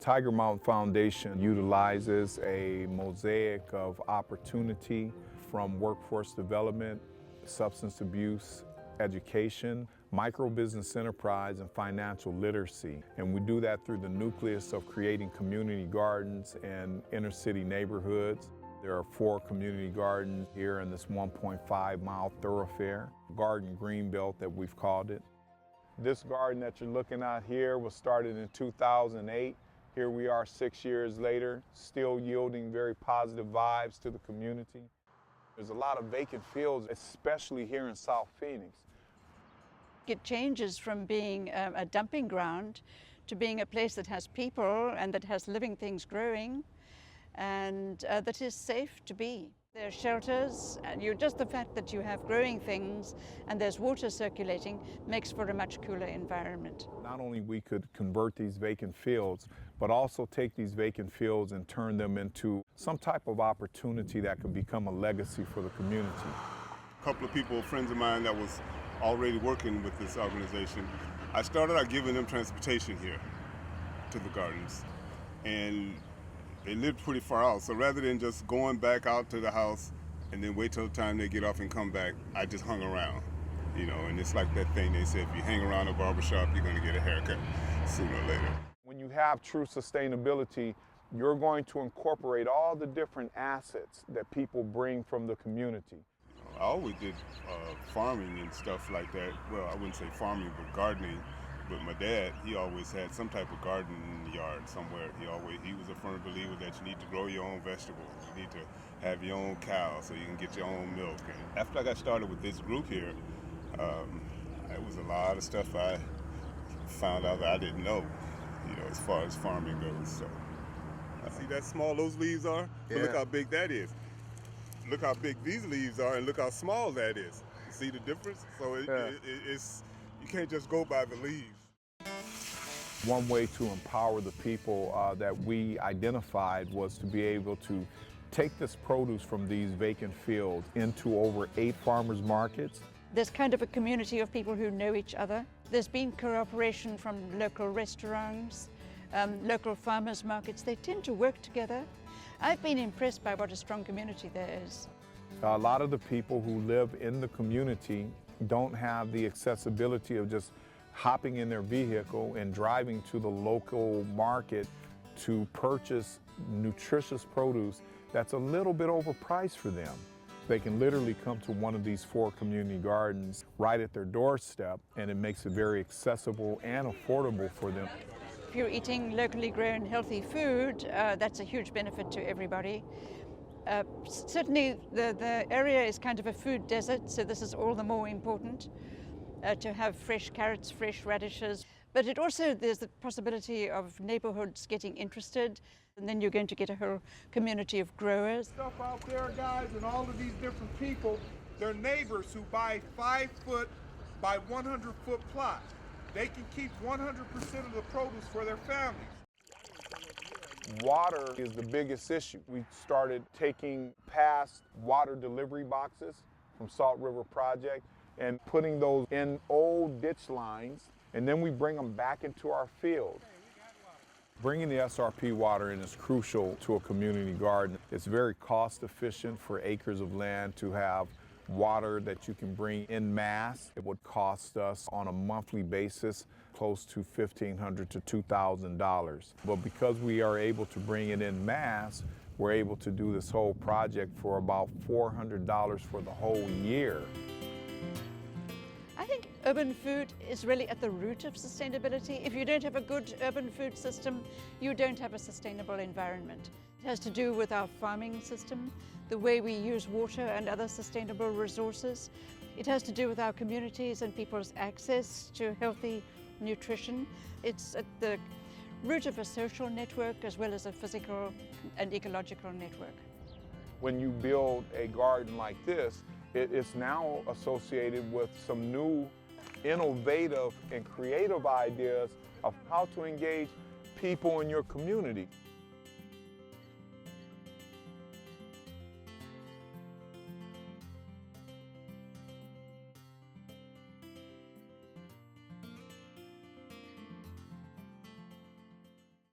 Tiger Mountain Foundation utilizes a mosaic of opportunity from workforce development, substance abuse, education, micro-business enterprise, and financial literacy. And we do that through the nucleus of creating community gardens in inner-city neighborhoods. There are 4 community gardens here in this 1.5-mile thoroughfare, Garden Greenbelt that we've called it. This garden that you're looking at here was started in 2008. Here we are 6 years later, still yielding very positive vibes to the community. There's a lot of vacant fields, especially here in South Phoenix. It changes from being a dumping ground to being a place that has people and that has living things growing and that is safe to be. There are shelters, and just the fact that you have growing things and there's water circulating makes for a much cooler environment. Not only we could convert these vacant fields, but also take these vacant fields and turn them into some type of opportunity that could become a legacy for the community. A couple of people, friends of mine that was already working with this organization, I started out giving them transportation here to the gardens. And they lived pretty far out, so rather than just going back out to the house and then wait till the time they get off and come back, I just hung around, you know, and it's like that thing they said, if you hang around a barbershop, you're gonna get a haircut sooner or later. When you have true sustainability, you're going to incorporate all the different assets that people bring from the community. I always did farming and stuff like that. Well, I wouldn't say farming, but gardening. But my dad, he always had some type of garden in the yard somewhere. He was a firm believer that you need to grow your own vegetables. You need to have your own cow so you can get your own milk. And after I got started with this group here, it was a lot of stuff I found out that I didn't know, you know, as far as farming goes. So, see that small those leaves are? But look how big that is. Look how big these leaves are, and look how small that is. You see the difference? So it's you can't just go by the leaves. One way to empower the people that we identified was to be able to take this produce from these vacant fields into over 8 farmers markets. There's kind of a community of people who know each other. There's been cooperation from local restaurants, local farmers markets. They tend to work together. I've been impressed by what a strong community there is. A lot of the people who live in the community don't have the accessibility of just hopping in their vehicle and driving to the local market to purchase nutritious produce that's a little bit overpriced for them. They can literally come to one of these 4 community gardens right at their doorstep, and it makes it very accessible and affordable for them. If you're eating locally grown healthy food, that's a huge benefit to everybody. Certainly the area is kind of a food desert, so this is all the more important to have fresh carrots, fresh radishes. But it also, there's the possibility of neighborhoods getting interested, and then you're going to get a whole community of growers. Stuff out there, guys, and all of these different people, they're neighbors who buy 5-foot by 100-foot plots. They can keep 100% of the produce for their families. Water is the biggest issue. We started taking past water delivery boxes from Salt River Project and putting those in old ditch lines, and then we bring them back into our field. Bringing the SRP water in is crucial to a community garden. It's very cost efficient for acres of land to have water that you can bring in mass. It would cost us on a monthly basis close to $1,500 to $2,000. But because we are able to bring it in mass, we're able to do this whole project for about $400 for the whole year. I think urban food is really at the root of sustainability. If you don't have a good urban food system, you don't have a sustainable environment. It has to do with our farming system, the way we use water and other sustainable resources. It has to do with our communities and people's access to healthy nutrition. It's at the root of a social network as well as a physical and ecological network. When you build a garden like this, it is now associated with some new innovative and creative ideas of how to engage people in your community.